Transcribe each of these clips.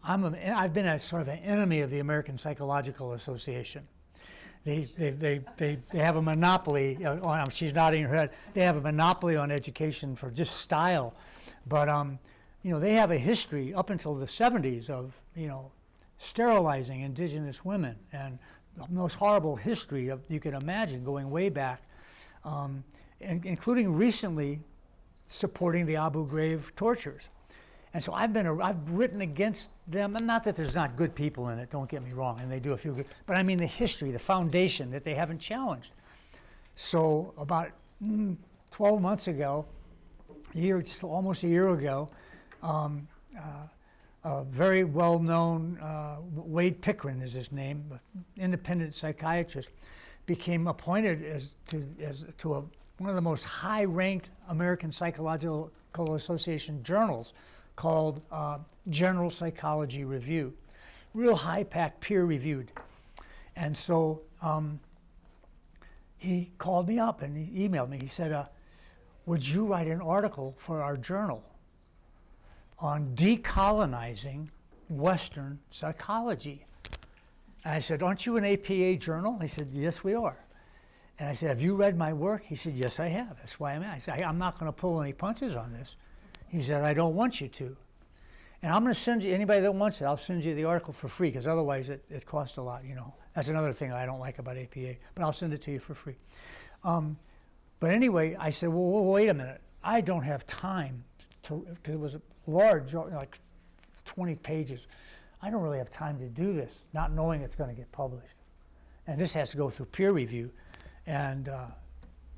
I've been a sort of an enemy of the American Psychological Association. They have a monopoly on, she's nodding her head, they have a monopoly on education for just style. But, they have a history up until the 70s of, sterilizing indigenous women, and the most horrible history you can imagine going way back, and including recently supporting the Abu Ghraib tortures. And so I've written against them, and not that there's not good people in it, don't get me wrong, and they do a few good, but I mean the history, the foundation that they haven't challenged. So about 12 months ago, just almost a year ago, a very well-known, Wade Pickering is his name, independent psychiatrist, became appointed as one of the most high-ranked American Psychological Association journals, called General Psychology Review. Real high-packed, peer-reviewed. And so he called me up and he emailed me. He said, would you write an article for our journal on decolonizing Western psychology? And I said, aren't you an APA journal? He said, yes, we are. And I said, have you read my work? He said, yes, I have. That's why I'm at. I said, I'm not going to pull any punches on this. He said, I don't want you to. And I'm going to send you, anybody that wants it, I'll send you the article for free, because otherwise it costs a lot, That's another thing I don't like about APA, but I'll send it to you for free. But anyway, I said, well, wait a minute. I don't have time to, because it was large, like 20 pages. I don't really have time to do this, not knowing it's going to get published. And this has to go through peer review. And,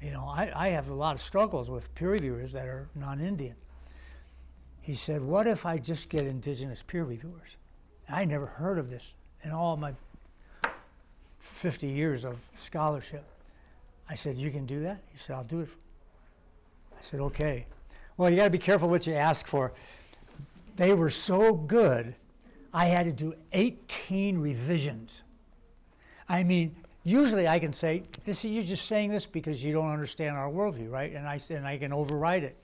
I have a lot of struggles with peer reviewers that are non-Indian. He said, what if I just get indigenous peer reviewers? And I never heard of this in all my 50 years of scholarship. I said, you can do that? He said, I'll do it. I said, okay. Well, you got to be careful what you ask for. They were so good, I had to do 18 revisions. I mean, usually I can say, you're just saying this because you don't understand our worldview, right? And I can override it.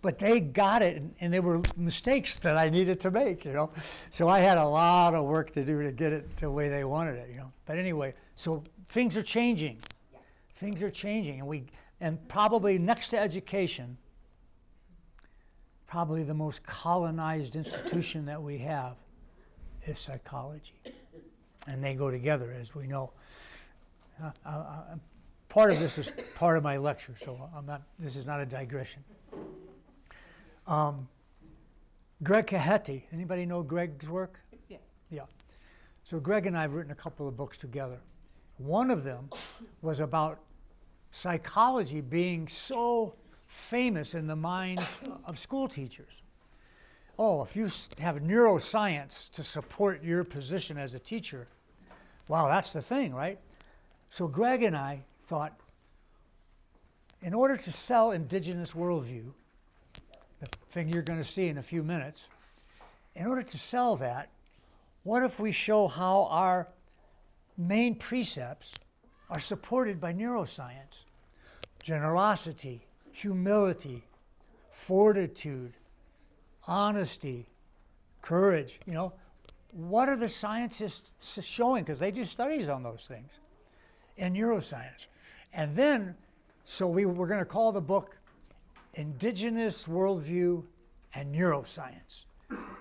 But they got it, and there were mistakes that I needed to make, So I had a lot of work to do to get it the way they wanted it, But anyway, so things are changing. Yes. Things are changing, and probably next to education, probably the most colonized institution that we have is psychology. And they go together, as we know. Part of this is part of my lecture, so this is not a digression. Greg Cahetti, anybody know Greg's work? Yeah. Yeah. So Greg and I have written a couple of books together. One of them was about psychology being so famous in the minds of school teachers. Oh, if you have neuroscience to support your position as a teacher, wow, that's the thing, right? So Greg and I thought, in order to sell indigenous worldview, the thing you're going to see in a few minutes, in order to sell that, what if we show how our main precepts are supported by neuroscience? Generosity, humility, fortitude, honesty, courage, What are the scientists showing? Because they do studies on those things in neuroscience. And then, so we're going to call the book Indigenous Worldview and Neuroscience.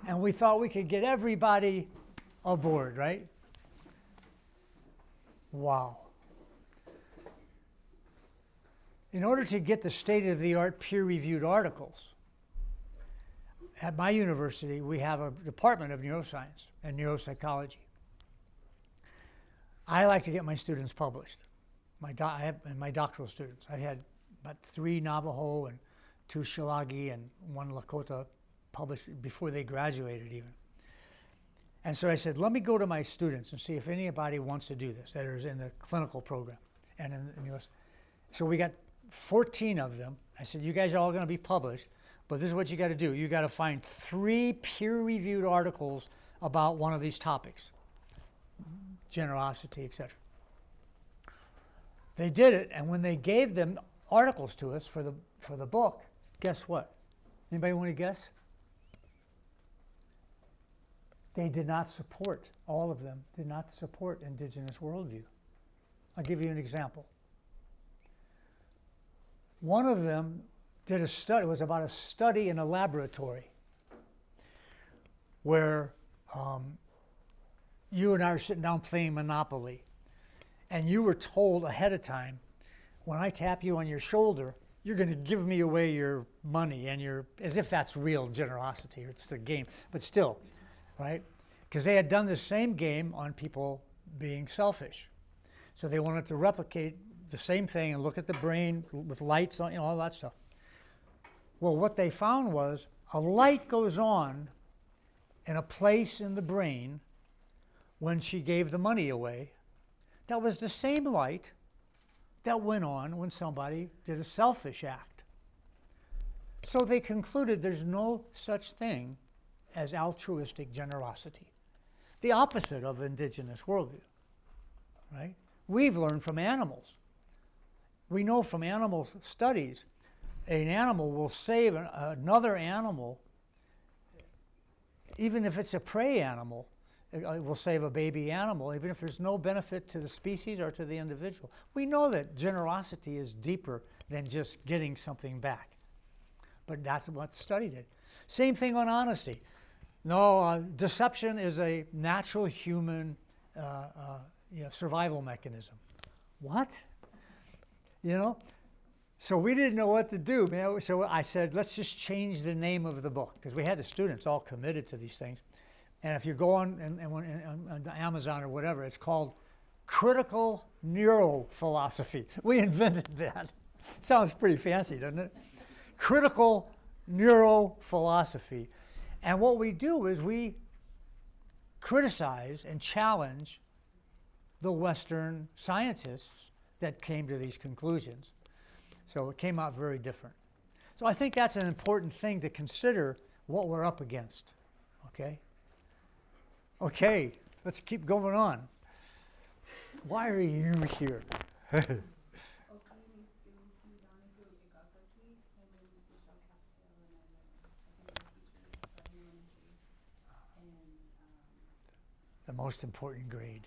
And we thought we could get everybody aboard, right? Wow. In order to get the state-of-the-art peer-reviewed articles, at my university, we have a department of neuroscience and neuropsychology. I like to get my students published, my doctoral students. I had about 3 Navajo and 2 Shillagi and 1 Lakota published before they graduated even. And so I said, let me go to my students and see if anybody wants to do this that is in the clinical program and in the US. So we got 14 of them. I said, you guys are all going to be published, but this is what you got to do. You got to find 3 peer-reviewed articles about one of these topics, generosity, etc. They did it, and when they gave them articles to us for the book, guess what? Anybody want to guess? they did not support, all of them did not support indigenous worldview. I'll give you an example. One of them did a study, it was about a study in a laboratory where you and I are sitting down playing Monopoly, and you were told ahead of time, when I tap you on your shoulder, you're going to give me away your money, and as if that's real generosity, or it's the game, but still, right? Because they had done the same game on people being selfish. So they wanted to replicate the same thing and look at the brain with lights on, all that stuff. Well, what they found was a light goes on in a place in the brain when she gave the money away. That was the same light that went on when somebody did a selfish act. So they concluded there's no such thing as altruistic generosity, the opposite of indigenous worldview, right? We've learned from animals. We know from animal studies, an animal will save another animal, even if it's a prey animal. It will save a baby animal, even if there's no benefit to the species or to the individual. We know that generosity is deeper than just getting something back. But that's what the study did. Same thing on honesty. No, deception is a natural human survival mechanism. What? So we didn't know what to do, man. So I said, let's just change the name of the book, because we had the students all committed to these things. And if you go on Amazon or whatever, it's called Critical Neurophilosophy. We invented that. Sounds pretty fancy, doesn't it? Critical Neurophilosophy. And what we do is we criticize and challenge the Western scientists that came to these conclusions. So it came out very different. So I think that's an important thing to consider what we're up against, okay? Okay, let's keep going on. Why are you here? The most important grade.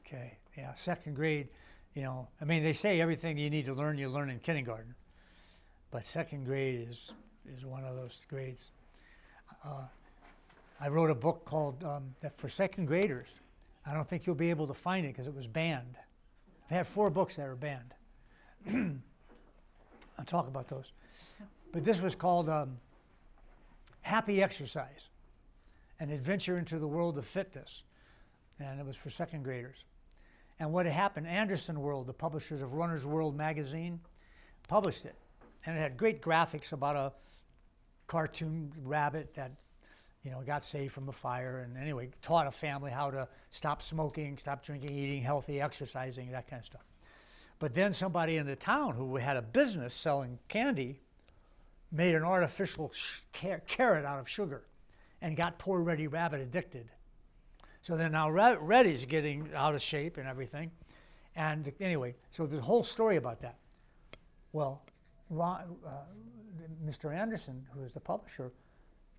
Okay, yeah, second grade, they say everything you need to learn, you learn in kindergarten. But second grade is one of those grades. I wrote a book called, that for second graders. I don't think you'll be able to find it because it was banned. I had 4 books that were banned. I'll talk about those. But this was called Happy Exercise, an adventure into the world of fitness. And it was for second graders. And what had happened, Anderson World, the publishers of Runner's World magazine, published it. And it had great graphics about a cartoon rabbit that got saved from a fire, and anyway, taught a family how to stop smoking, stop drinking, eating healthy, exercising, that kind of stuff. But then somebody in the town who had a business selling candy made an artificial carrot out of sugar and got poor Reddy Rabbit addicted. So then now Reddy's getting out of shape and everything. And anyway, so there's a whole story about that. Well, Mr. Anderson, who is the publisher,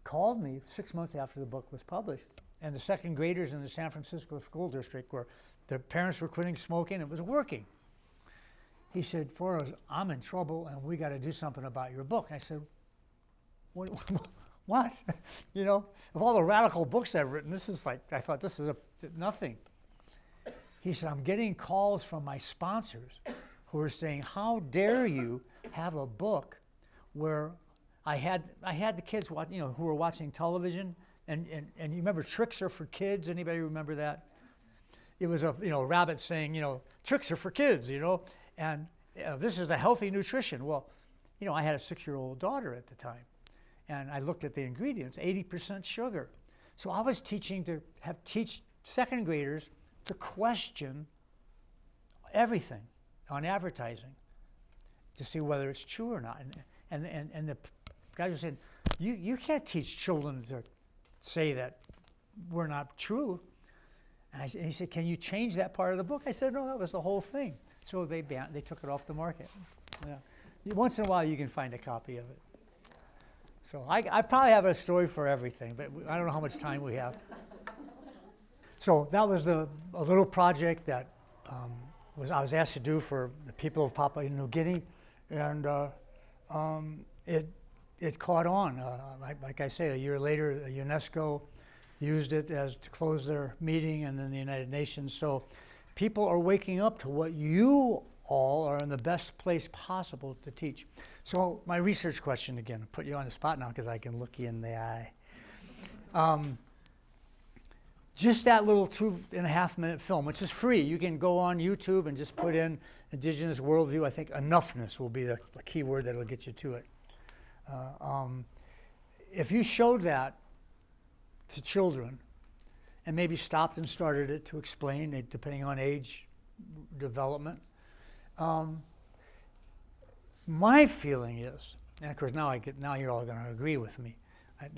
called me 6 months after the book was published, and the second graders in the San Francisco school district where their parents were quitting smoking, it was working. He said, Forrest, I'm in trouble and we got to do something about your book. And I said, what? Of all the radical books I've written, this is like, I thought this was nothing. He said, I'm getting calls from my sponsors who are saying, how dare you have a book where I had the kids watch, who were watching television, and you remember Tricks Are for Kids? Anybody remember that? It was a rabbit saying, tricks are for kids, and this is a healthy nutrition. Well, I had a 6-year-old daughter at the time, and I looked at the ingredients, 80% sugar. So I was teach second graders to question everything on advertising to see whether it's true or not. And the guys were saying, you can't teach children to say that we're not true. And he said, can you change that part of the book? I said, no, that was the whole thing. So they took it off the market. Yeah. Once in a while you can find a copy of it. So I probably have a story for everything, but I don't know how much time we have. So that was a little project that I was asked to do for the people of Papua New Guinea, and it caught on. Like I say, a year later, UNESCO used it to close their meeting, and then the United Nations. So people are waking up to what you all are in the best place possible to teach. So my research question again, put you on the spot now because I can look you in the eye. Just that little 2.5-minute film, which is free. You can go on YouTube and just put in Indigenous worldview. I think enoughness will be the key word that will get you to it. If you showed that to children and maybe stopped and started it to explain, depending on age development, my feeling is, and of course now you're all going to agree with me,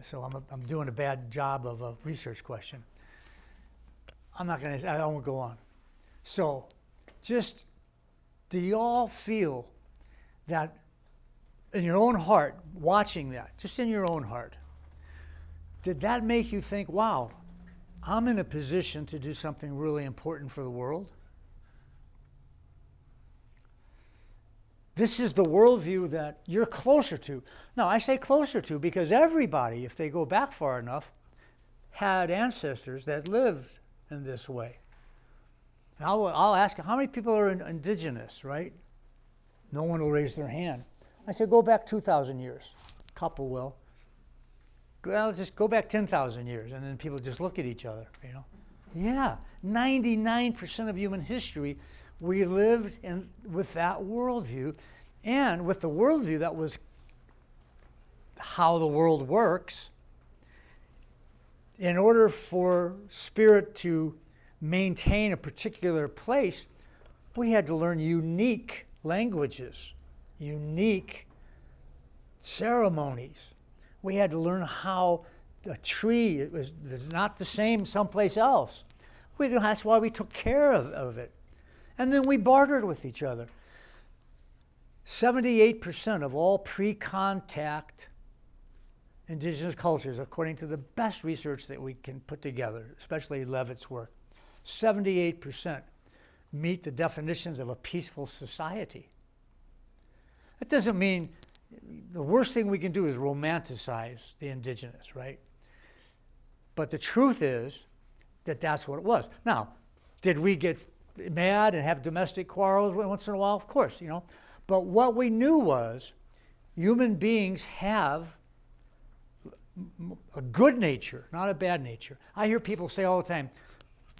so I'm doing a bad job of a research question. I won't go on. So, just, do y'all feel that in your own heart, watching that, just in your own heart, did that make you think, wow, I'm in a position to do something really important for the world? This is the worldview that you're closer to. Now, I say closer to because everybody, if they go back far enough, had ancestors that lived in this way. And I'll ask, how many people are indigenous, right? No one will raise their hand. I said, go back 2,000 years. A couple will. Well, just go back 10,000 years, and then people just look at each other, you know. Yeah, 99% of human history, we lived with that worldview, and with the worldview that was how the world works. In order for spirit to maintain a particular place, we had to learn unique languages, unique ceremonies. We had to learn how a tree is not the same someplace else. That's why we took care of it. And then we bartered with each other. 78% of all pre-contact indigenous cultures, according to the best research that we can put together, especially Levitt's work, 78% meet the definitions of a peaceful society. That doesn't mean the worst thing we can do is romanticize the indigenous, right? But the truth is that that's what it was. Now, did we get mad and have domestic quarrels once in a while? Of course, you know. But what we knew was human beings have a good nature, not a bad nature. I hear people say all the time,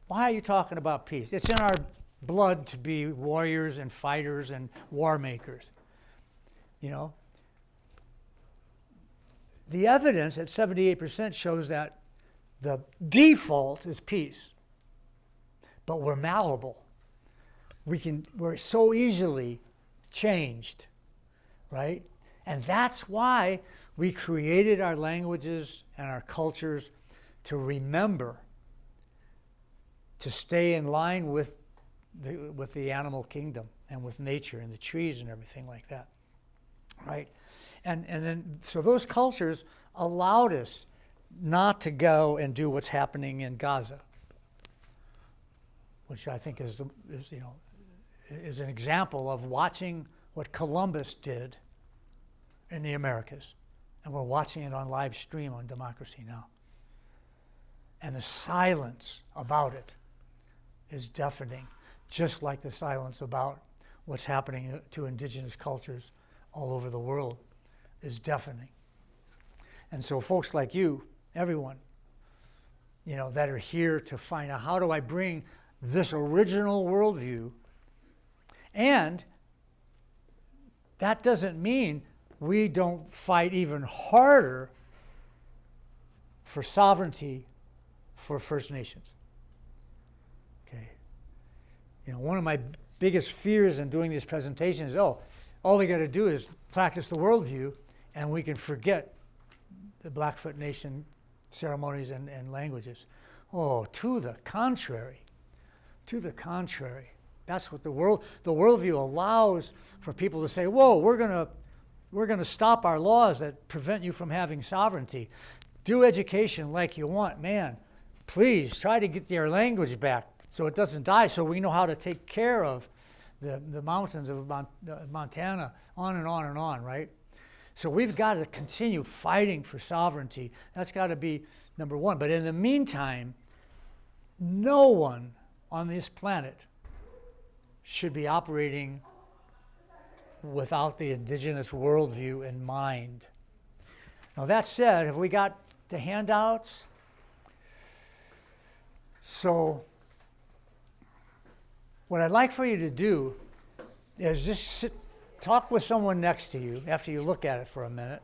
why are you talking about peace? It's in our blood to be warriors and fighters and war makers. You know? The evidence at 78% shows that the default is peace. But we're malleable. We're so easily changed, right? And that's why we created our languages and our cultures to remember, to stay in line with the animal kingdom and with nature and the trees and everything like that, right? And then, so those cultures allowed us not to go and do what's happening in Gaza, which I think is an example of watching what Columbus did in the Americas. And we're watching it on live stream on Democracy Now! And the silence about it is deafening, just like the silence about what's happening to indigenous cultures all over the world is deafening. And so folks like you, everyone, you know, that are here to find out how do I bring this original worldview, and that doesn't mean we don't fight even harder for sovereignty for First Nations. Okay. You know, one of my biggest fears in doing these presentations is, all we got to do is practice the worldview and we can forget the Blackfoot Nation ceremonies and languages. Oh, to the contrary. To the contrary. That's what the worldview allows for people to say, whoa, we're going to we're going to stop our laws that prevent you from having sovereignty. Do education like you want. Man, please try to get your language back so it doesn't die, so we know how to take care of the mountains of Montana, on and on and on, right? So we've got to continue fighting for sovereignty. That's got to be number one. But in the meantime, no one on this planet should be operating without the indigenous worldview in mind. Now that said, have we got the handouts? So what I'd like for you to do is just talk with someone next to you after you look at it for a minute.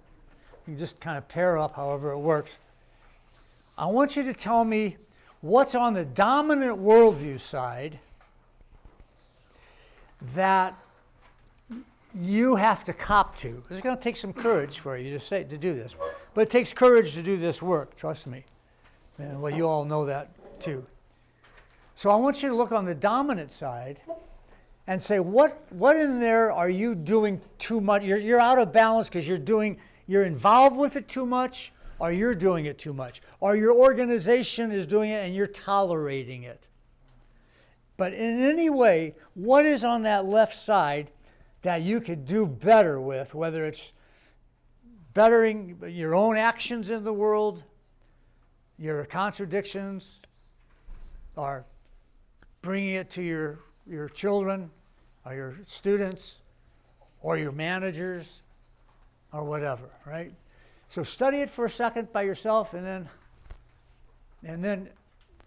You can just kind of pair up however it works. I want you to tell me what's on the dominant worldview side that you have to cop to. It's going to take some courage for you to do this. But it takes courage to do this work, trust me. And well, you all know that too. So I want you to look on the dominant side and say, what in there are you doing too much? You're out of balance because you're involved with it too much, or you're doing it too much, or your organization is doing it and you're tolerating it. But in any way, what is on that left side that you could do better with, whether it's bettering your own actions in the world, your contradictions, or bringing it to your children, or your students, or your managers, or whatever, right? So study it for a second by yourself, and then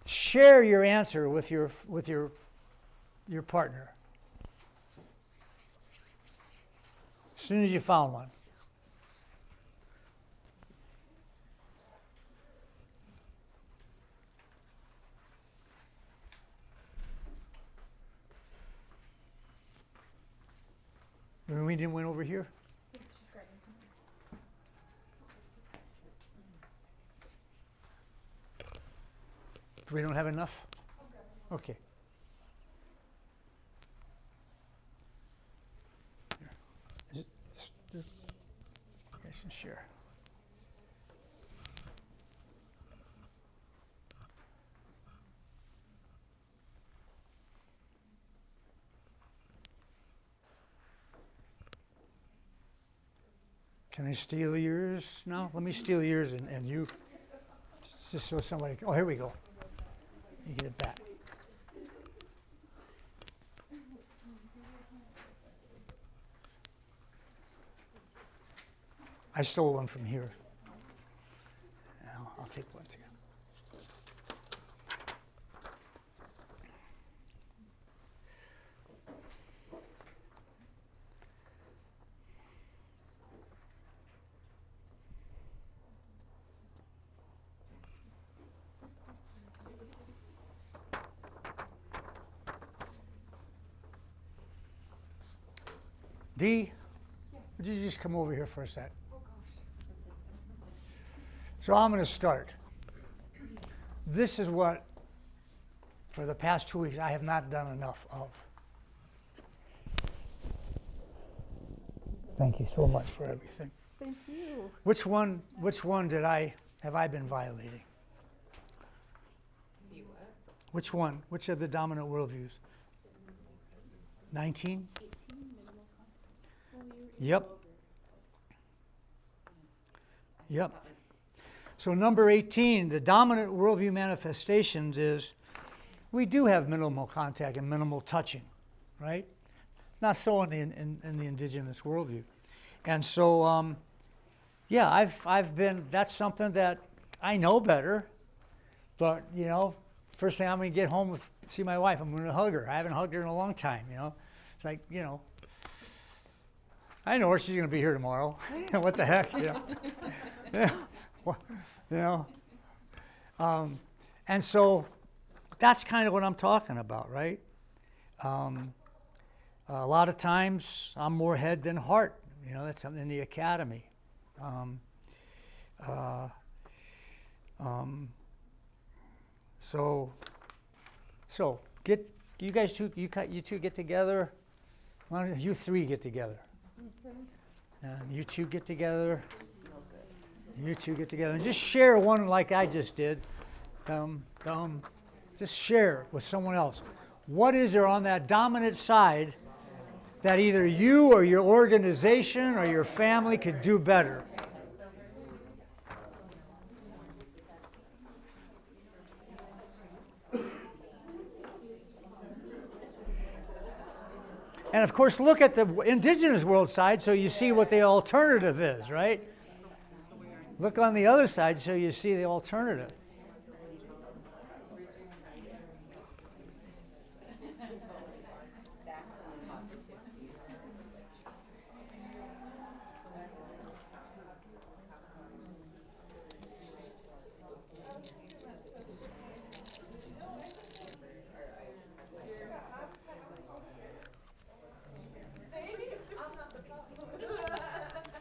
share your answer with your partner. As soon as you found one. We didn't went over here? Yeah, she's grabbing something. We don't have enough? Okay. Is it, you guys can share. Can I steal yours now? Let me steal yours and you, just so somebody, oh, here we go. You get it back. I stole one from here. I'll take one too. Dee, would you just come over here for a sec? So I'm going to start. This is what, for the past 2 weeks, I have not done enough of. Thank you so much for everything. Thank you. Which one have I been violating? You what? Which one? Which of the dominant worldviews? 19? 18, minimal contact. Yep. Yep. So number 18, the dominant worldview manifestations is we do have minimal contact and minimal touching, right? Not so in the indigenous worldview. And so, yeah, I've been, that's something that I know better, but, you know, first thing I'm going to get home with, see my wife, I'm going to hug her. I haven't hugged her in a long time, you know. It's like, you know, I know her, she's going to be here tomorrow. What the heck, you know. Yeah. Well, you know. And so that's kind of what I'm talking about, right? A lot of times I'm more head than heart. You know, that's something in the academy. So get you guys two, you two get together. Why don't you three get together? And you two get together. You two get together and just share one like I just did. Just share with someone else. What is there on that dominant side that either you or your organization or your family could do better? And of course, look at the indigenous world side so you see what the alternative is, right? Look on the other side so you see the alternative.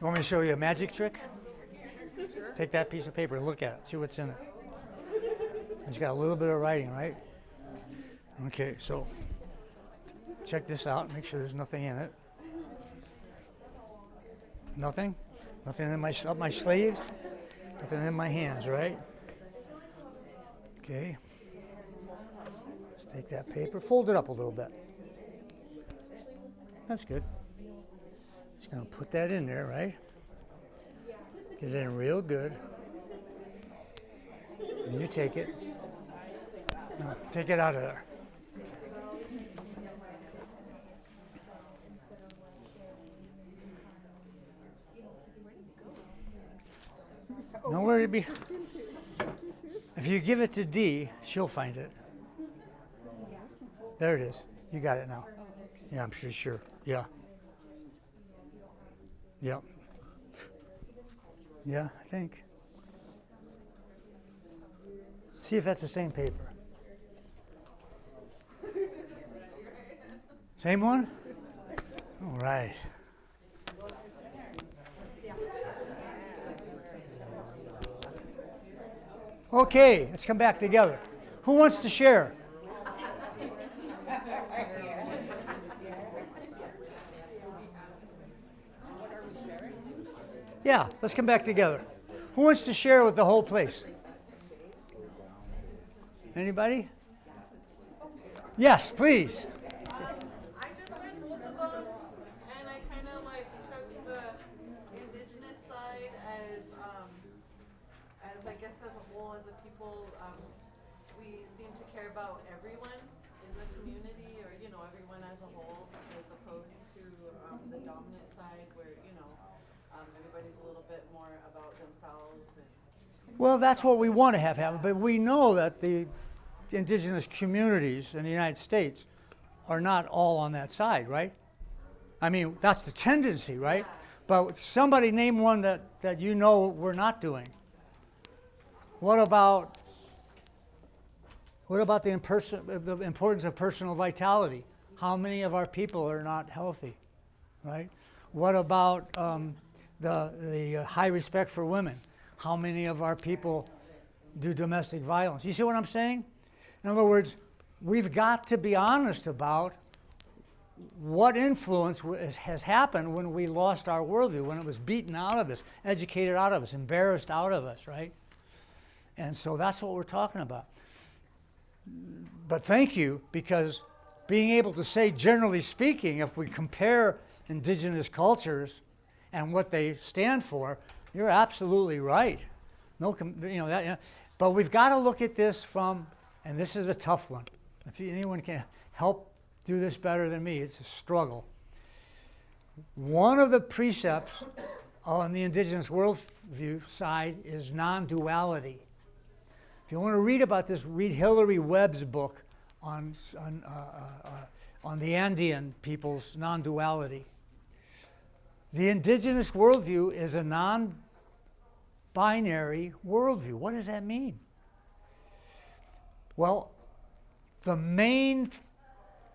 You want me to show you a magic trick? Sure. Take that piece of paper and look at it. See what's in it. It's got a little bit of writing, right? Okay, so check this out. Make sure there's nothing in it. Nothing? Nothing in up my sleeves? Nothing in my hands, right? Okay. Let's take that paper, fold it up a little bit. That's good. Just going to put that in there, right? Get it in real good. And you take it. No, take it out of there. Nowhere to be. If you give it to Dee, she'll find it. There it is. You got it now. Yeah, I'm sure. Yeah. Yep. Yeah, I think. See if that's the same paper. Same one? All right. Okay, let's come back together. Who wants to share? Yeah, let's come back together. Who wants to share with the whole place? Anybody? Yes, please. I just read both of them, and I kind of like took the indigenous side as I guess as a whole, as a people, we seem to care about everyone in the community, or everyone as a whole, as opposed to the dominant side, where everybody's a little bit more about themselves. Well, that's what we want to have happen, but we know that the indigenous communities in the United States are not all on that side, right? I mean, that's the tendency, right? But somebody name one that we're not doing. What about the importance of personal vitality? How many of our people are not healthy, right? What about the high respect for women? How many of our people do domestic violence? You see what I'm saying? In other words, we've got to be honest about what influence has happened when we lost our worldview, when it was beaten out of us, educated out of us, embarrassed out of us, right? And so that's what we're talking about. But thank you, because being able to say, generally speaking, if we compare indigenous cultures and what they stand for, you're absolutely right. But we've got to look at this from, and this is a tough one. If anyone can help do this better than me, it's a struggle. One of the precepts on the indigenous worldview side is non-duality. If you want to read about this, read Hilary Webb's book on the Andean people's non-duality. The indigenous worldview is a non-binary worldview. What does that mean? Well, the main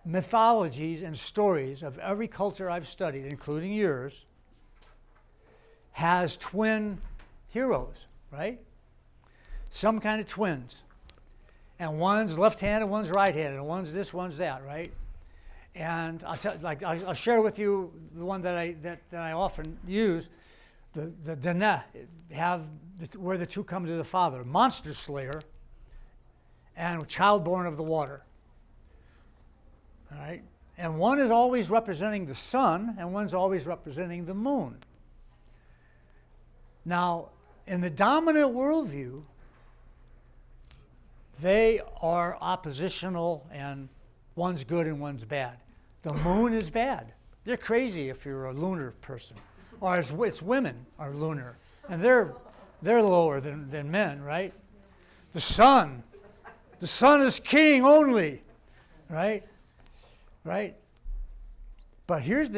mythologies and stories of every culture I've studied, including yours, has twin heroes, right? Some kind of twins. And one's left-handed, one's right-handed, and one's this, one's that, right? And I'll share with you the one that I often use. The Dana where the two come to the father, monster slayer, and child born of the water. All right, and one is always representing the sun, and one's always representing the moon. Now, in the dominant worldview, they are oppositional, and one's good and one's bad. The moon is bad. You're crazy if you're a lunar person. Or it's women are lunar, and they're lower than men, right? The sun is king only, right? Right? But here's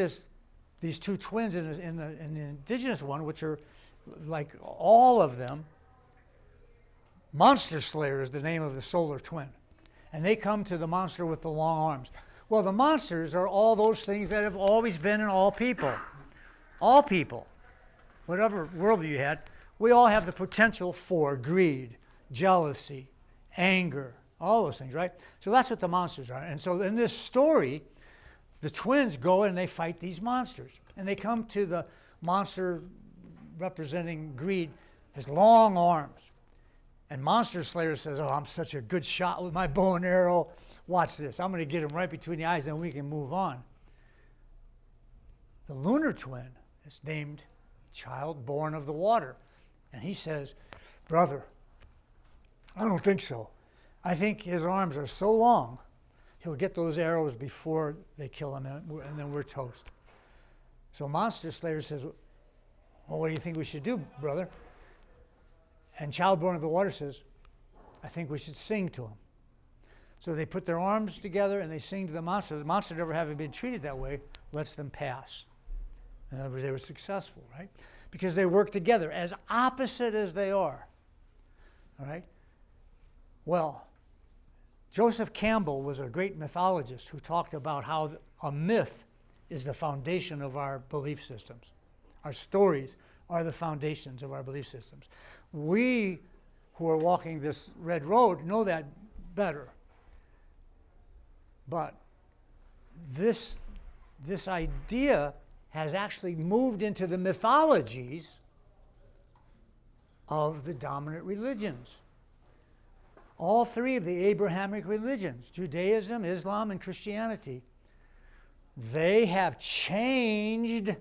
these two twins in the indigenous one, which are like all of them. Monster Slayer is the name of the solar twin. And they come to the monster with the long arms. Well, the monsters are all those things that have always been in all people. All people, whatever worldview you had, we all have the potential for greed, jealousy, anger, all those things, right? So that's what the monsters are. And so in this story, the twins go and they fight these monsters. And they come to the monster representing greed, his long arms. And Monster Slayer says, oh, I'm such a good shot with my bow and arrow. Watch this. I'm going to get him right between the eyes, and we can move on. The lunar twin is named Child Born of the Water. And he says, brother, I don't think so. I think his arms are so long, he'll get those arrows before they kill him, and then we're toast. So Monster Slayer says, well, what do you think we should do, brother? And Child Born of the Water says, I think we should sing to him. So they put their arms together and they sing to the monster. The monster, never having been treated that way, lets them pass. In other words, they were successful, right? Because they work together, as opposite as they are. All right? Well, Joseph Campbell was a great mythologist who talked about how a myth is the foundation of our belief systems. Our stories are the foundations of our belief systems. We who are walking this red road know that better. But this idea has actually moved into the mythologies of the dominant religions. All three of the Abrahamic religions, Judaism, Islam, and Christianity, they have changed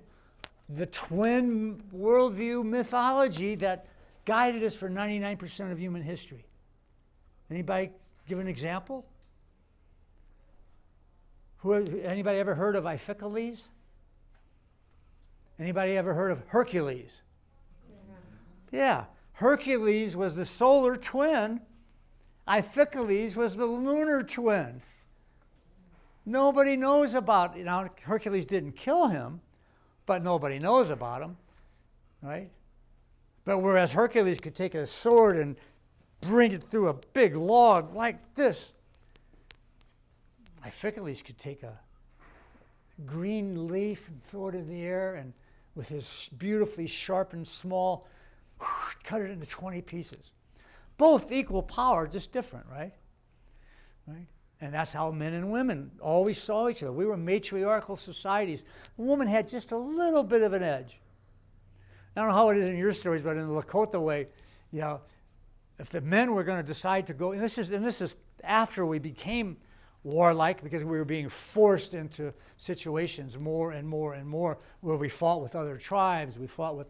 the twin worldview mythology that guided us for 99% of human history. Anybody give an example? Anybody ever heard of Iphicles? Anybody ever heard of Hercules? Yeah. Hercules was the solar twin. Iphicles was the lunar twin. Nobody knows about it. Now, Hercules didn't kill him, but nobody knows about him, right? But whereas Hercules could take a sword and bring it through a big log like this, Iphicles could take a green leaf and throw it in the air, and with his beautifully sharpened small, cut it into 20 pieces. Both equal power, just different, right? Right? And that's how men and women always saw each other. We were matriarchal societies. The woman had just a little bit of an edge. I don't know how it is in your stories, but in the Lakota way, you know, if the men were going to decide to go, and this is after we became warlike, because we were being forced into situations more and more and more, where we fought with other tribes, we fought with,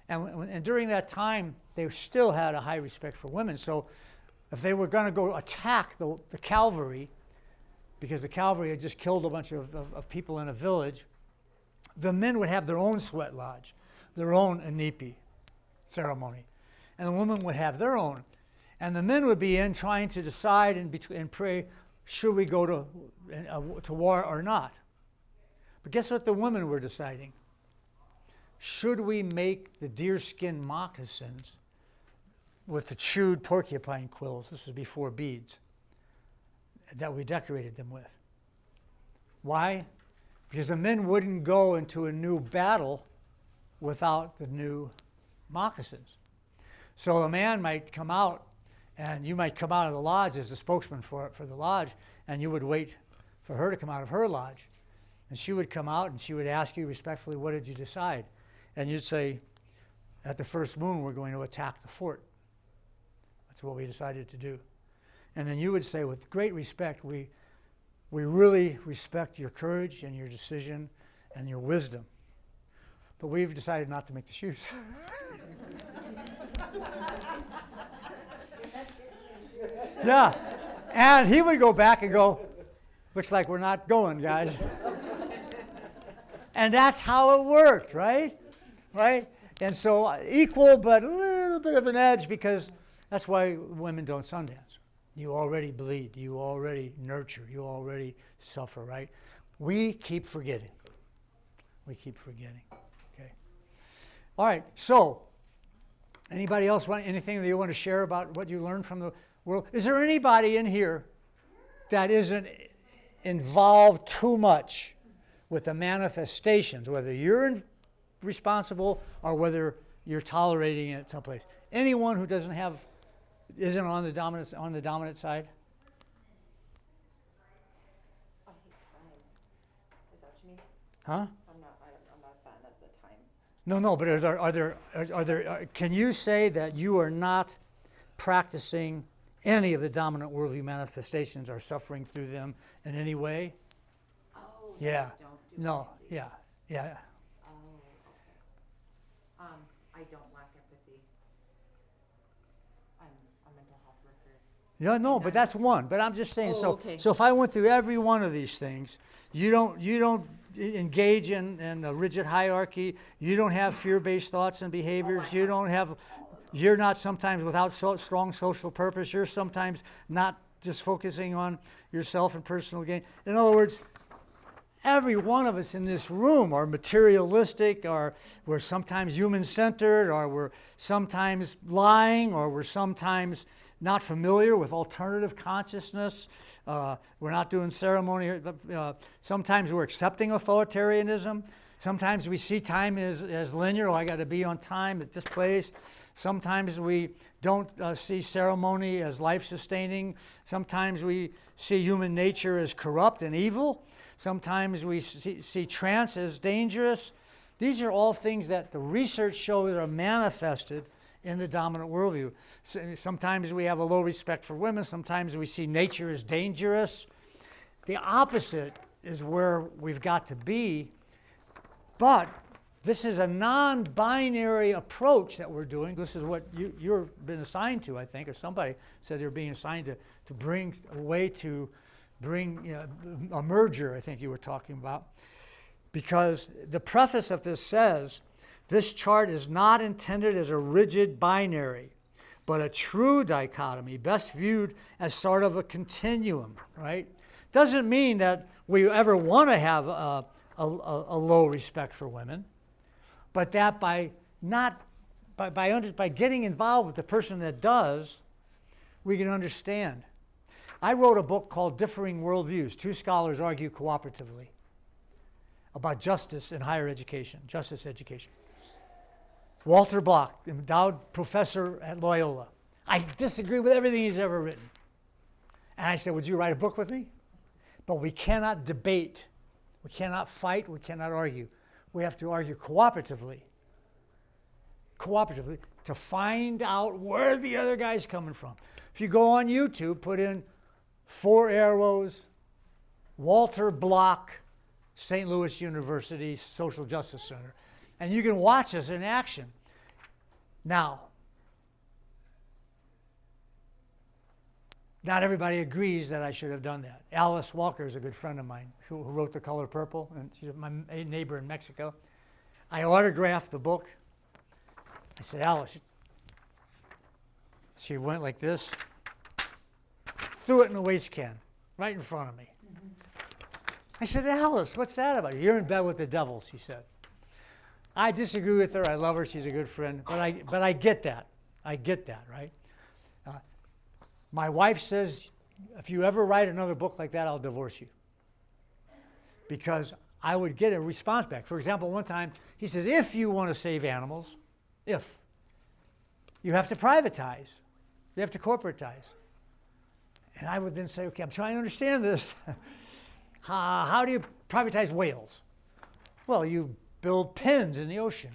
and during that time, they still had a high respect for women. So if they were going to go attack the cavalry, because the cavalry had just killed a bunch of people in a village, the men would have their own sweat lodge, their own anipi ceremony, and the women would have their own. And the men would be in trying to decide and pray, should we go to war or not? But guess what the women were deciding? Should we make the deerskin moccasins with the chewed porcupine quills? This was before beads that we decorated them with. Why? Because the men wouldn't go into a new battle without the new moccasins. So a man might come out, and you might come out of the lodge as a spokesman for the lodge, and you would wait for her to come out of her lodge. And she would come out and she would ask you respectfully, what did you decide? And you'd say, at the first moon, we're going to attack the fort. That's what we decided to do. And then you would say, with great respect, we really respect your courage and your decision and your wisdom. But we've decided not to make the shoes. Yeah. And he would go back and go, looks like we're not going, guys. And that's how it worked, right? Right? And so equal, but a little bit of an edge, because that's why women don't Sundance. You already bleed. You already nurture. You already suffer, right? We keep forgetting. We keep forgetting. Okay. All right. So, anybody else want anything that you want to share about what you learned from the world? Is there anybody in here that isn't involved too much with the manifestations, whether you're responsible or whether you're tolerating it someplace? Anyone who isn't on the dominant side? I hate time. Is that what you mean? Huh? I'm not a fan of the time. No. But are there? Can you say that you are not practicing any of the dominant worldview manifestations or suffering through them in any way? Oh, Yeah. I don't do No. any of these. Yeah. Oh, okay. I don't lack empathy. I'm a mental health worker. Yeah, no, but that's one. But I'm just saying. Oh, So, okay. so if I went through every one of these things, you don't engage in a rigid hierarchy. You don't have fear-based thoughts and behaviors. You're not sometimes without strong social purpose. You're sometimes not just focusing on yourself and personal gain. In other words, every one of us in this room are materialistic, or we're sometimes human-centered, or we're sometimes lying, or we're sometimes not familiar with alternative consciousness. We're not doing ceremony. Sometimes we're accepting authoritarianism. Sometimes we see time as linear. Oh, I got to be on time at this place. Sometimes we don't see ceremony as life-sustaining. Sometimes we see human nature as corrupt and evil. Sometimes we see trance as dangerous. These are all things that the research shows are manifested in the dominant worldview. Sometimes we have a low respect for women. Sometimes we see nature as dangerous. The opposite is where we've got to be. But this is a non-binary approach that we're doing. This is what you've been assigned to, I think, or somebody said they're being assigned to bring a way to bring a merger, I think you were talking about. Because the preface of this says, this chart is not intended as a rigid binary, but a true dichotomy, best viewed as sort of a continuum, right? Doesn't mean that we ever want to have a low respect for women, but that by getting involved with the person that does, we can understand. I wrote a book called Differing Worldviews. Two scholars argue cooperatively about justice in higher education, justice education. Walter Block, endowed professor at Loyola. I disagree with everything he's ever written. And I said, would you write a book with me? But we cannot debate. We cannot fight. We cannot argue. We have to argue cooperatively to find out where the other guy's coming from. If you go on YouTube, put in 4 arrows, Walter Block, St. Louis University Social Justice Center, and you can watch us in action. Now, not everybody agrees that I should have done that. Alice Walker is a good friend of mine who wrote The Color Purple, and she's my neighbor in Mexico. I autographed the book. I said, Alice. She went like this, threw it in a waste can right in front of me. I said, Alice, what's that about? You're in bed with the devil, she said. I disagree with her. I love her. She's a good friend. But I get that. I get that, right? My wife says, if you ever write another book like that, I'll divorce you. Because I would get a response back. For example, one time, he says, if you want to save animals, you have to privatize. You have to corporatize. And I would then say, okay, I'm trying to understand this. How do you privatize whales? Well, you build pens in the ocean.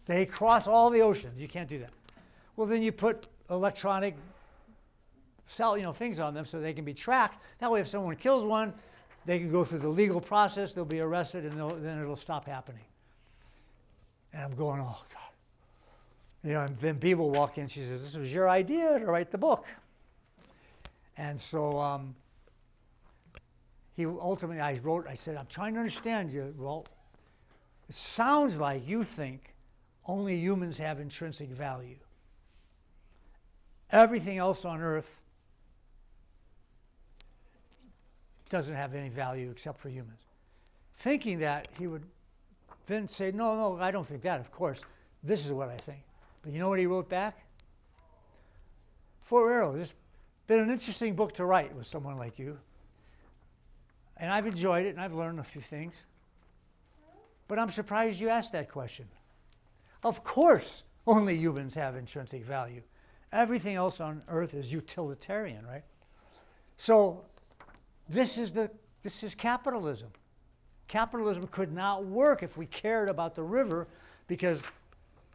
They cross all the oceans. You can't do that. Well, then you put electronic things on them so they can be tracked. That way, if someone kills one, they can go through the legal process, they'll be arrested, and then it'll stop happening. And I'm going, oh, God. And then people walk in, she says, this was your idea to write the book. And so I said, I'm trying to understand you. Well, it sounds like you think only humans have intrinsic value. Everything else on Earth doesn't have any value except for humans. Thinking that, he would then say, no, I don't think that, of course. This is what I think. But you know what he wrote back? 4 arrows. It's been an interesting book to write with someone like you. And I've enjoyed it, and I've learned a few things. But I'm surprised you asked that question. Of course, only humans have intrinsic value. Everything else on Earth is utilitarian, right? So this is capitalism. Capitalism could not work if we cared about the river, because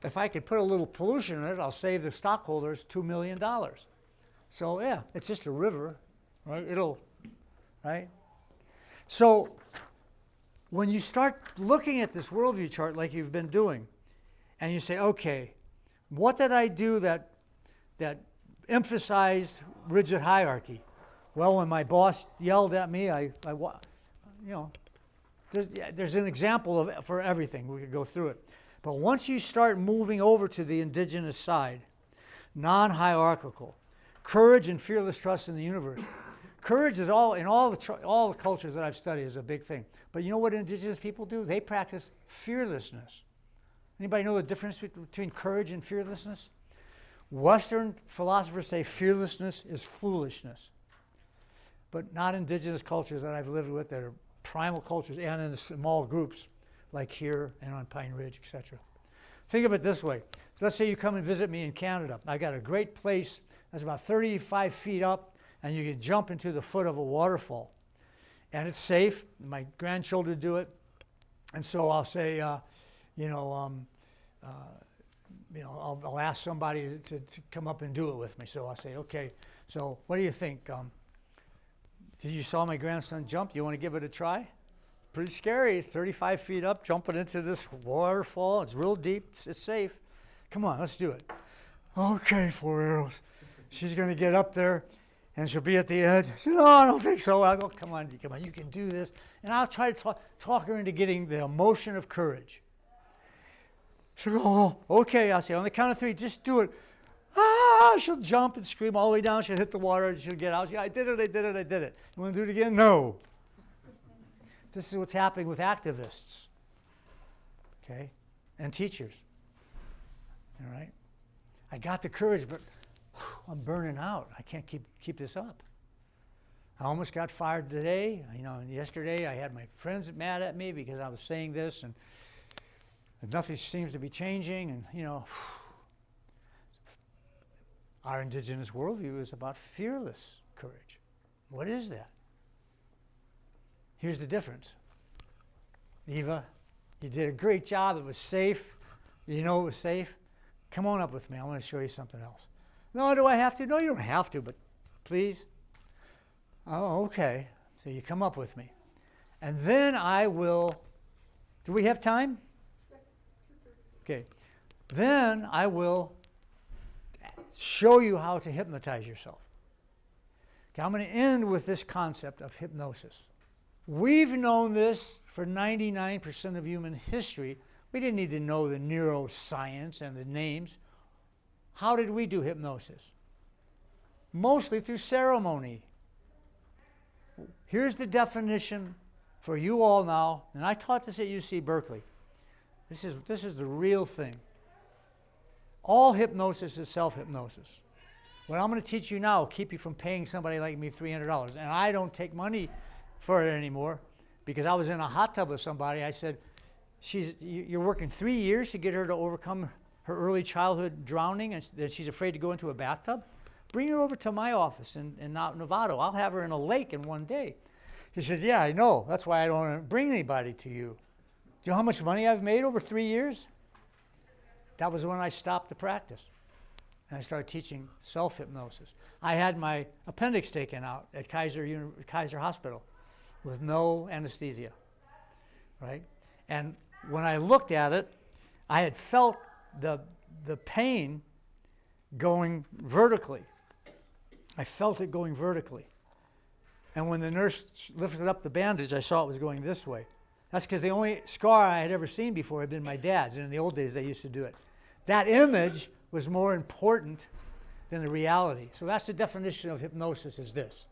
if I could put a little pollution in it, I'll save the stockholders $2 million. So yeah, it's just a river, right? Right? So when you start looking at this worldview chart like you've been doing, and you say, okay, what did I do that emphasized rigid hierarchy? Well, when my boss yelled at me, there's an example for everything. We could go through it. But once you start moving over to the indigenous side, non-hierarchical, courage and fearless trust in the universe. Courage is all the cultures that I've studied is a big thing. But you know what indigenous people do? They practice fearlessness. Anybody know the difference between courage and fearlessness? Western philosophers say fearlessness is foolishness. But not indigenous cultures that I've lived with that are primal cultures and in small groups like here and on Pine Ridge, etc. Think of it this way. Let's say you come and visit me in Canada. I got a great place that's about 35 feet up, and you can jump into the foot of a waterfall. And it's safe. My grandchildren do it. And so I'll say, I'll ask somebody to come up and do it with me. So I'll say, okay, so what do you think? Did you saw my grandson jump? You want to give it a try? Pretty scary, 35 feet up, jumping into this waterfall. It's real deep, it's safe. Come on, let's do it. Okay, 4 arrows. She's going to get up there, and she'll be at the edge. I said, no, I don't think so. I go, come on, you can do this. And I'll try to talk her into getting the emotion of courage. She'll go, oh, okay. I'll say, on the count of 3, just do it. She'll jump and scream all the way down. She'll hit the water, and she'll get out. I did it. You want to do it again? No. This is what's happening with activists, okay, and teachers. All right? I got the courage, but I'm burning out. I can't keep this up. I almost got fired today. And yesterday I had my friends mad at me because I was saying this, and nothing seems to be changing. And our indigenous worldview is about fearless courage. What is that? Here's the difference. Eva, you did a great job. It was safe. You know it was safe. Come on up with me. I want to show you something else. No, do I have to? No, you don't have to, but please. Oh, okay. So you come up with me. And then I will, do we have time? Okay. Then I will show you how to hypnotize yourself. Okay, I'm going to end with this concept of hypnosis. We've known this for 99% of human history. We didn't need to know the neuroscience and the names. How did we do hypnosis? Mostly through ceremony. Here's the definition for you all now, and I taught this at UC Berkeley. This is the real thing. All hypnosis is self-hypnosis. What I'm going to teach you now will keep you from paying somebody like me $300. And I don't take money for it anymore, because I was in a hot tub with somebody. I said, you're working 3 years to get her to overcome her early childhood drowning, and that she's afraid to go into a bathtub? Bring her over to my office in Novato. I'll have her in a lake in 1 day. He said, yeah, I know. That's why I don't want to bring anybody to you. Do you know how much money I've made over 3 years? That was when I stopped the practice. And I started teaching self-hypnosis. I had my appendix taken out at Kaiser Hospital with no anesthesia, right? And when I looked at it, I had felt the pain going vertically. I felt it going vertically. And when the nurse lifted up the bandage, I saw it was going this way. That's because the only scar I had ever seen before had been my dad's, and in the old days they used to do it. That image was more important than the reality. So that's the definition of hypnosis, is this.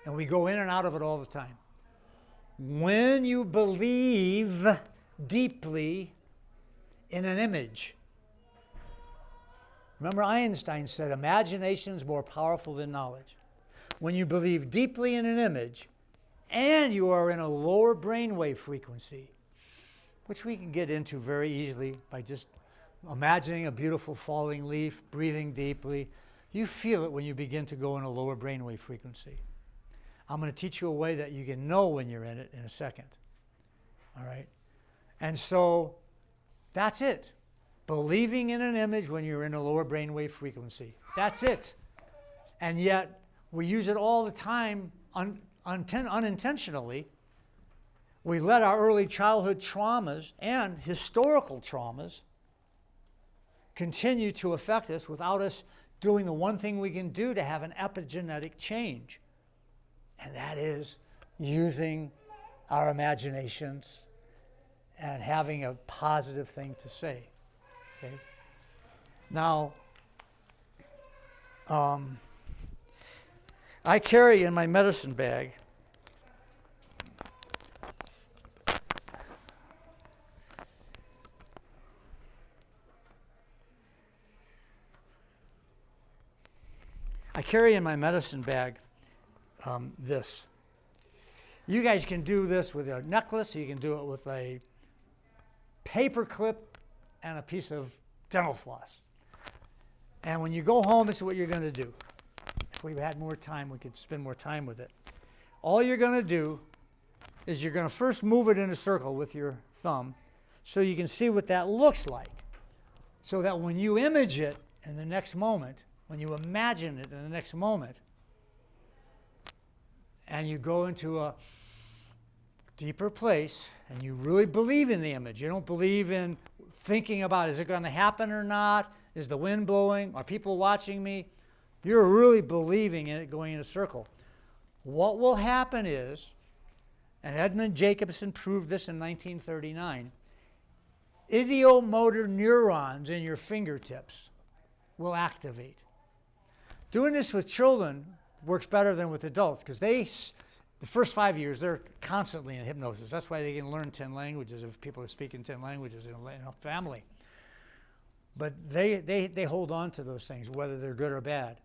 And we go in and out of it all the time. When you believe deeply in an image. Remember Einstein said, imagination is more powerful than knowledge. When you believe deeply in an image and you are in a lower brainwave frequency, which we can get into very easily by just imagining a beautiful falling leaf, breathing deeply, you feel it when you begin to go in a lower brainwave frequency. I'm going to teach you a way that you can know when you're in it in a second. All right? And so that's it. Believing in an image when you're in a lower brainwave frequency. That's it. And yet, we use it all the time unintentionally. We let our early childhood traumas and historical traumas continue to affect us without us doing the one thing we can do to have an epigenetic change. And that is using our imaginations and having a positive thing to say. Okay? Now, I carry in my medicine bag this. You guys can do this with a necklace. You can do it with a paper clip and a piece of dental floss. And when you go home, this is what you're going to do. If we had more time, we could spend more time with it. All you're going to do is you're going to first move it in a circle with your thumb so you can see what that looks like. So that when you image it in the next moment, when you imagine it in the next moment, and you go into a deeper place and you really believe in the image. You don't believe in thinking about, is it going to happen or not? Is the wind blowing? Are people watching me? You're really believing in it going in a circle. What will happen is, and Edmund Jacobson proved this in 1939, ideomotor neurons in your fingertips will activate. Doing this with children works better than with adults because the first 5 years, they're constantly in hypnosis. That's why they can learn 10 languages if people are speaking 10 languages in a family. But they hold on to those things, whether they're good or bad.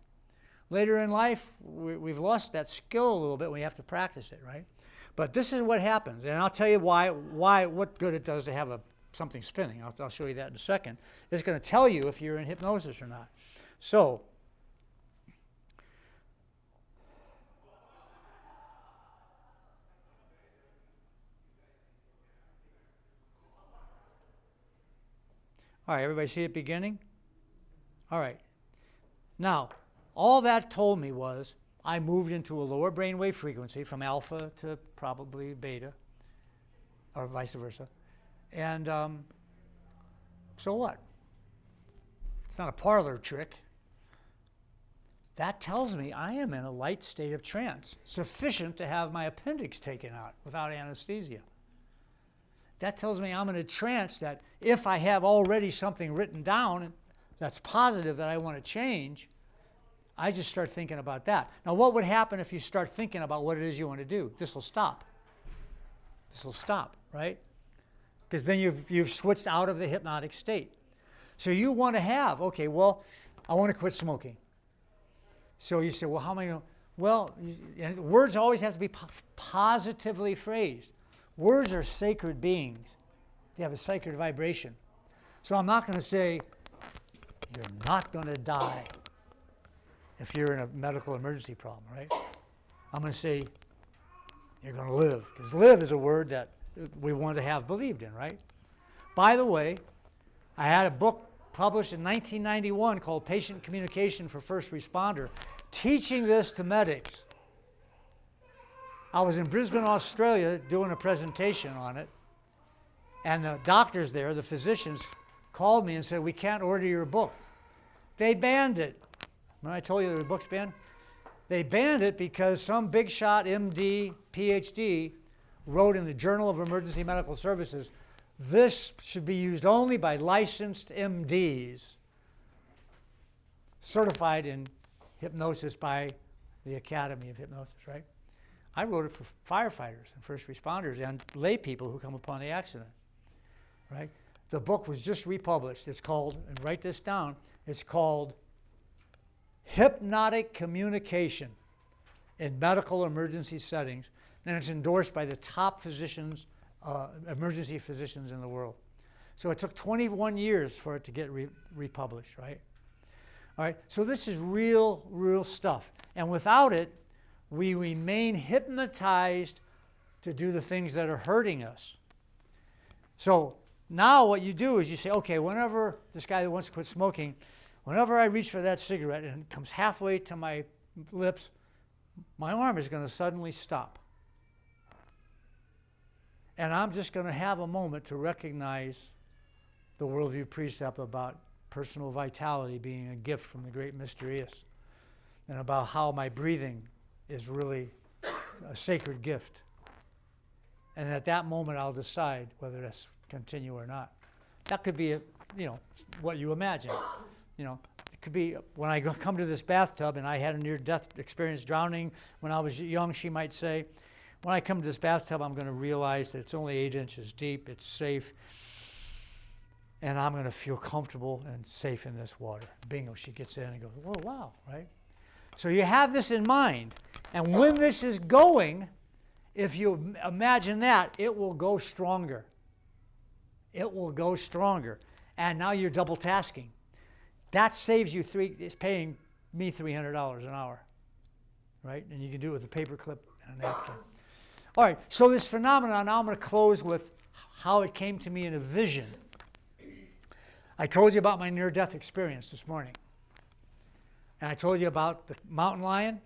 Later in life, we've lost that skill a little bit. We have to practice it, right? But this is what happens, and I'll tell you what good it does to have something spinning. I'll show you that in a second. It's going to tell you if you're in hypnosis or not. So, all right, everybody see it beginning? All right. Now, all that told me was I moved into a lower brainwave frequency from alpha to probably beta, or vice versa. And so what? It's not a parlor trick. That tells me I am in a light state of trance, sufficient to have my appendix taken out without anesthesia. That tells me I'm in a trance that if I have already something written down that's positive that I want to change, I just start thinking about that. Now, what would happen if you start thinking about what it is you want to do? This will stop. This will stop, right? Because then you've switched out of the hypnotic state. So you want to have, okay, well, I want to quit smoking. So you say, well, how am I going to? Well, words always have to be positively phrased. Words are sacred beings. They have a sacred vibration. So I'm not going to say, you're not going to die if you're in a medical emergency problem, right? I'm going to say, You're going to live. Because live is a word that we want to have believed in, right? By the way, I had a book published in 1991 called Patient Communication for First Responder, teaching this to medics. I was in Brisbane, Australia, doing a presentation on it, and the doctors there, the physicians, called me and said, we can't order your book. They banned it. When I told you the book's banned? They banned it because some big shot MD, PhD, wrote in the Journal of Emergency Medical Services, this should be used only by licensed MDs, certified in hypnosis by the Academy of Hypnosis, right? I wrote it for firefighters and first responders and lay people who come upon the accident, right? The book was just republished. It's called, and write this down, it's called Hypnotic Communication in Medical Emergency Settings, and it's endorsed by the top physicians, emergency physicians in the world. So it took 21 years for it to get republished, right? All right, so this is real stuff. And without it, we remain hypnotized to do the things that are hurting us. So now what you do is you say, okay, whenever this guy that wants to quit smoking, whenever I reach for that cigarette and it comes halfway to my lips, my arm is going to suddenly stop. And I'm just going to have a moment to recognize the worldview precept about personal vitality being a gift from the great mysterious, and about how my breathing is really a sacred gift. And at that moment, I'll decide whether to continue or not. That could be, what you imagine. It could be when I come to this bathtub, and I had a near-death experience drowning when I was young, she might say, when I come to this bathtub, I'm going to realize that it's only 8 inches deep, it's safe, and I'm going to feel comfortable and safe in this water. Bingo, she gets in and goes, whoa, wow, right? So you have this in mind, and when this is going, if you imagine that, it will go stronger. It will go stronger. And now you're double tasking. That saves you it's paying me $300 an hour, right? And you can do it with a paper clip and a napkin. All right, so this phenomenon, now I'm going to close with how it came to me in a vision. I told you about my near-death experience this morning. And I told you about the mountain lion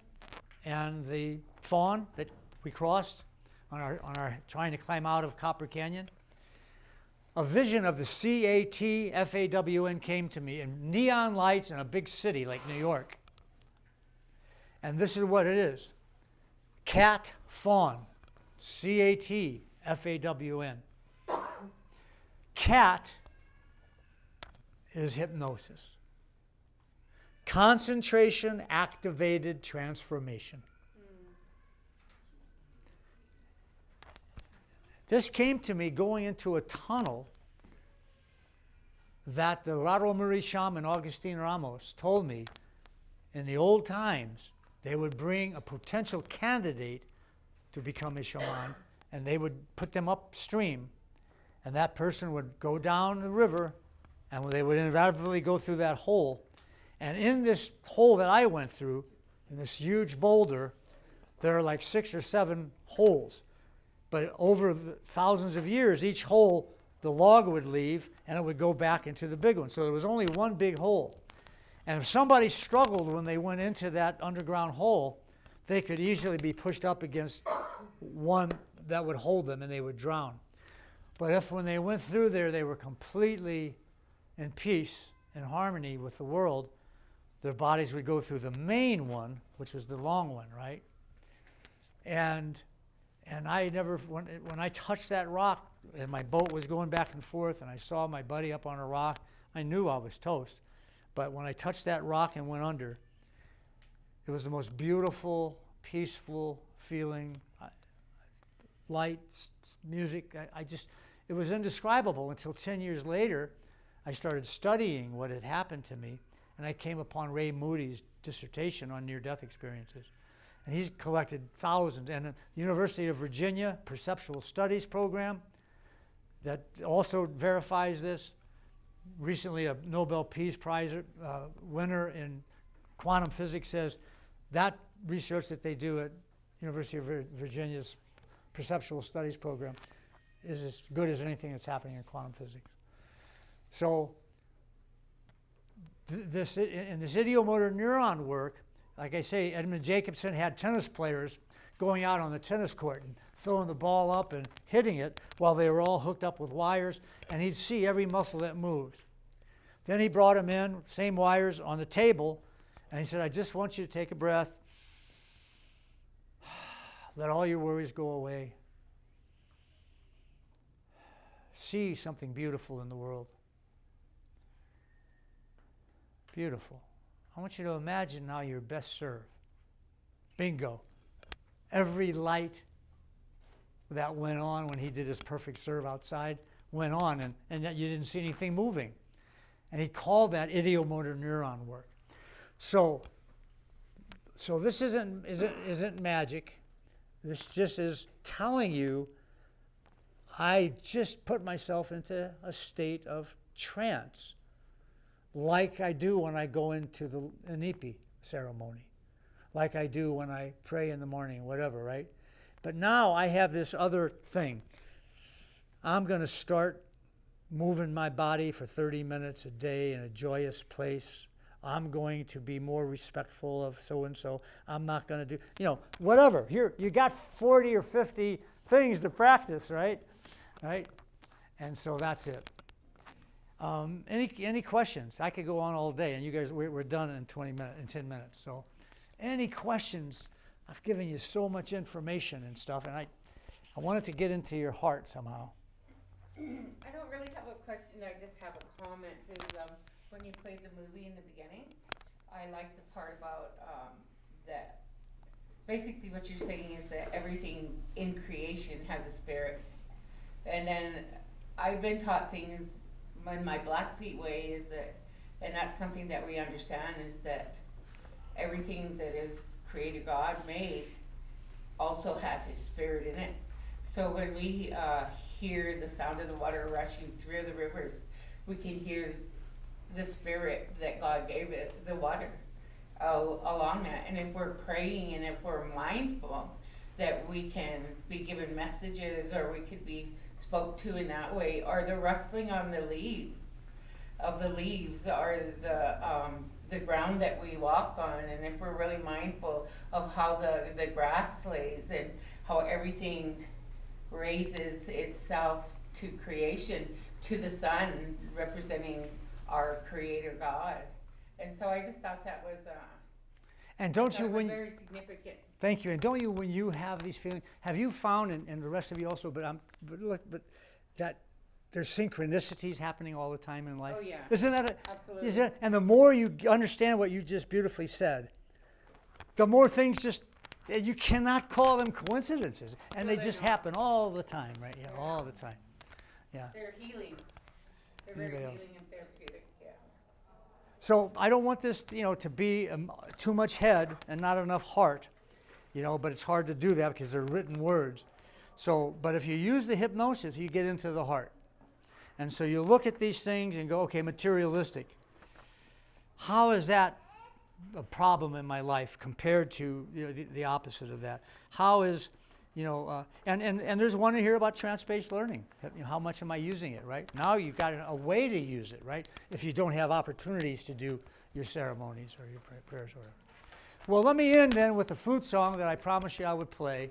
and the fawn that we crossed on our trying to climb out of Copper Canyon. A vision of the CATFAWN came to me in neon lights in a big city like New York. And this is what it is. Cat fawn. CATFAWN. Cat is hypnosis. Concentration activated transformation. This came to me going into a tunnel that the Raro Muri shaman Augustine Ramos told me in the old times they would bring a potential candidate to become a shaman, and they would put them upstream, and that person would go down the river, and they would inevitably go through that hole. And in this hole that I went through, in this huge boulder, there are like 6 or 7 holes. But over the thousands of years, each hole, the log would leave, and it would go back into the big one. So there was only one big hole. And if somebody struggled when they went into that underground hole, they could easily be pushed up against one that would hold them, and they would drown. But if when they went through there, they were completely in peace and harmony with the world, their bodies would go through the main one, which was the long one, right? And I never, when I touched that rock, and my boat was going back and forth, and I saw my buddy up on a rock, I knew I was toast. But when I touched that rock and went under, it was the most beautiful, peaceful feeling. Lights, music, it was indescribable until 10 years later, I started studying what had happened to me, and I came upon Ray Moody's dissertation on near-death experiences. And he's collected thousands. And the University of Virginia Perceptual Studies program that also verifies this. Recently, a Nobel Peace Prize winner in quantum physics says that research that they do at University of Virginia's perceptual studies program is as good as anything that's happening in quantum physics. So in this ideomotor neuron work, like I say, Edmund Jacobson had tennis players going out on the tennis court and throwing the ball up and hitting it while they were all hooked up with wires, and he'd see every muscle that moves. Then he brought them in, same wires on the table, and he said, I just want you to take a breath, let all your worries go away, see something beautiful in the world. Beautiful. I want you to imagine now you're best served. Bingo. Every light that went on when he did his perfect serve outside went on, and yet you didn't see anything moving. And he called that ideomotor neuron work. So this isn't magic. This just is telling you, I just put myself into a state of trance, like I do when I go into the Inipi ceremony, like I do when I pray in the morning, whatever, right? But now I have this other thing. I'm going to start moving my body for 30 minutes a day in a joyous place. I'm going to be more respectful of so-and-so. I'm not going to do, whatever. Here, you got 40 or 50 things to practice, right? Right? And so that's it. Any questions? I could go on all day, and you guys, we're done in 10 minutes. So any questions? I've given you so much information and stuff, and I wanted to get into your heart somehow. I don't really have a question, I just have a comment. When you played the movie in the beginning, I like the part about that basically what you're saying is that everything in creation has a spirit. And then I've been taught things in my Blackfeet way is that, and that's something that we understand, is that everything that is Creator God made also has His spirit in it. So when we hear the sound of the water rushing through the rivers, we can hear the spirit that God gave it, the water, along that. And if we're praying and if we're mindful that we can be given messages, or we could be spoke to in that way, or the rustling on the leaves, or the ground that we walk on, and if we're really mindful of how the grass lays and how everything raises itself to creation, to the sun, representing our Creator God. And so I just thought that was And don't you, when very significant. Thank you. And don't you, when you have these feelings, have you found, and the rest of you also, but that there's synchronicities happening all the time in life? Oh, yeah. Isn't that Absolutely. And the more you understand what you just beautifully said, the more things you cannot call them coincidences. And No, they just they're not. happen all the time, right? Yeah, all the time. Yeah. They're healing. They're very Anybody else? healing and therapeutic, yeah. So I don't want this, to be too much head and not enough heart, but it's hard to do that because they're written words. So, but if you use the hypnosis, you get into the heart. And so you look at these things and go, okay, materialistic. How is that a problem in my life compared to the opposite of that? How is, and there's one in here about trance-based learning. How much am I using it, right? Now you've got a way to use it, right? If you don't have opportunities to do your ceremonies or your prayers or whatever. Well, let me end then with the flute song that I promised you I would play.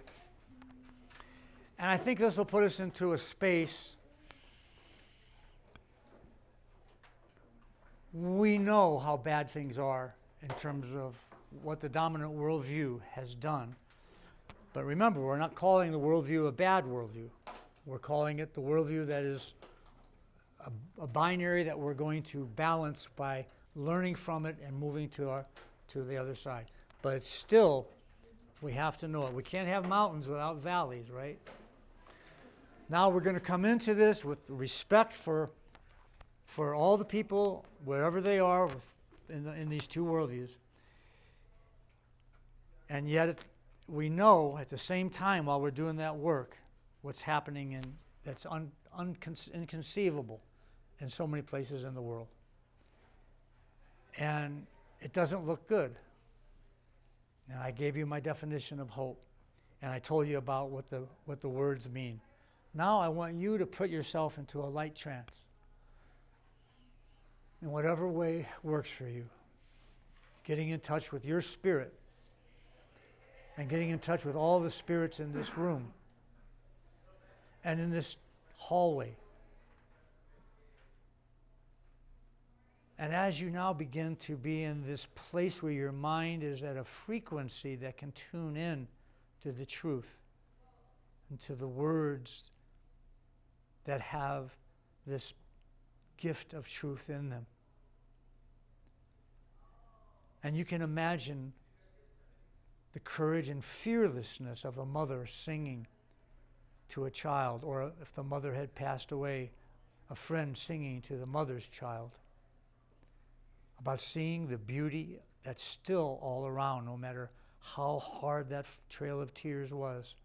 And I think this will put us into a space. We know how bad things are in terms of what the dominant worldview has done. But remember, we're not calling the worldview a bad worldview. We're calling it the worldview that is a binary that we're going to balance by learning from it and moving to the other side. But it's still, we have to know it. We can't have mountains without valleys, right? Now we're going to come into this with respect for all the people, wherever they are, in these two worldviews. And yet we know at the same time while we're doing that work what's happening that's inconceivable in so many places in the world. And it doesn't look good. And I gave you my definition of hope. And I told you about what the words mean. Now I want you to put yourself into a light trance. In whatever way works for you. Getting in touch with your spirit. And getting in touch with all the spirits in this room. And in this hallway. And as you now begin to be in this place where your mind is at a frequency that can tune in to the truth and to the words that have this gift of truth in them. And you can imagine the courage and fearlessness of a mother singing to a child, or if the mother had passed away, a friend singing to the mother's child, about seeing the beauty that's still all around, no matter how hard that trail of tears was.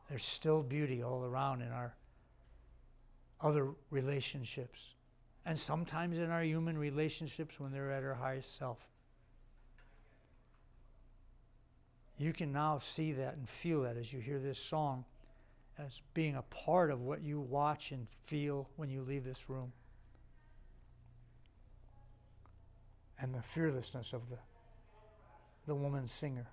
There's still beauty all around in our other relationships, and sometimes in our human relationships when they're at our highest self. You can now see that and feel that as you hear this song as being a part of what you watch and feel when you leave this room. And the fearlessness of the woman singer.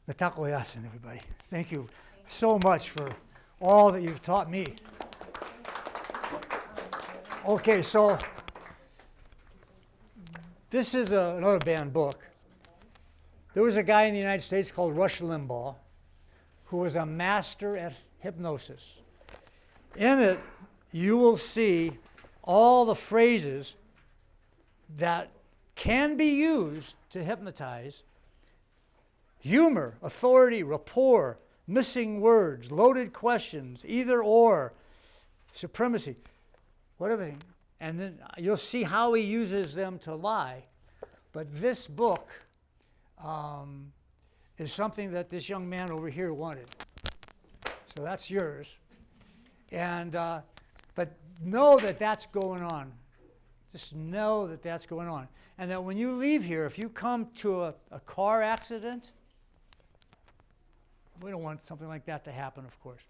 Natakoyasin, everybody. Thank you so much for all that you've taught me. Okay, so this is another banned book. There was a guy in the United States called Rush Limbaugh who was a master at hypnosis. In it, you will see all the phrases that can be used to hypnotize. Humor, authority, rapport, missing words, loaded questions, either or, supremacy, whatever. And then you'll see how he uses them to lie. But this book is something that this young man over here wanted. So that's yours. And but know that that's going on. Just know that that's going on. And that when you leave here, if you come to a car accident, we don't want something like that to happen, of course.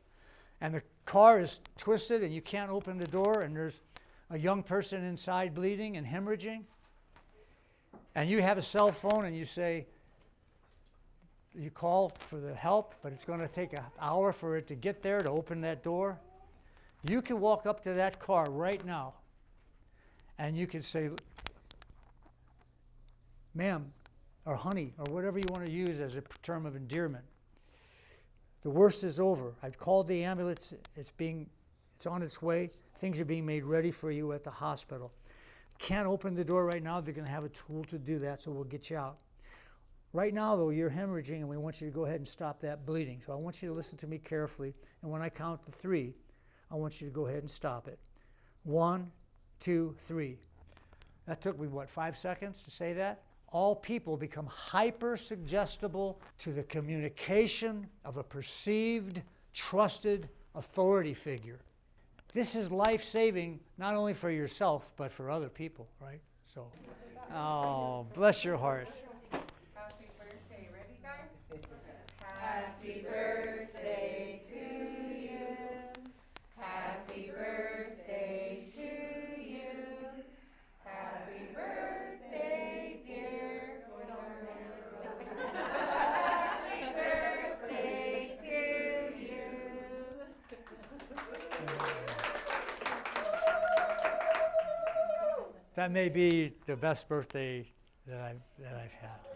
And the car is twisted and you can't open the door and there's a young person inside bleeding and hemorrhaging. And you have a cell phone and you say, you call for the help, but it's going to take an hour for it to get there to open that door. You can walk up to that car right now and you can say, ma'am, or honey, or whatever you want to use as a term of endearment. The worst is over. I've called the ambulance. It's on its way. Things are being made ready for you at the hospital. Can't open the door right now. They're going to have a tool to do that, so we'll get you out. Right now, though, you're hemorrhaging, and we want you to go ahead and stop that bleeding. So I want you to listen to me carefully, and when I count to 3, I want you to go ahead and stop it. 1, 2, 3. That took me, 5 seconds to say that? All people become hyper-suggestible to the communication of a perceived, trusted authority figure. This is life-saving, not only for yourself, but for other people, right? So, oh, bless your heart. Happy birthday. Ready, guys? Happy birthday to you. Happy birthday that may be the best birthday that I've had.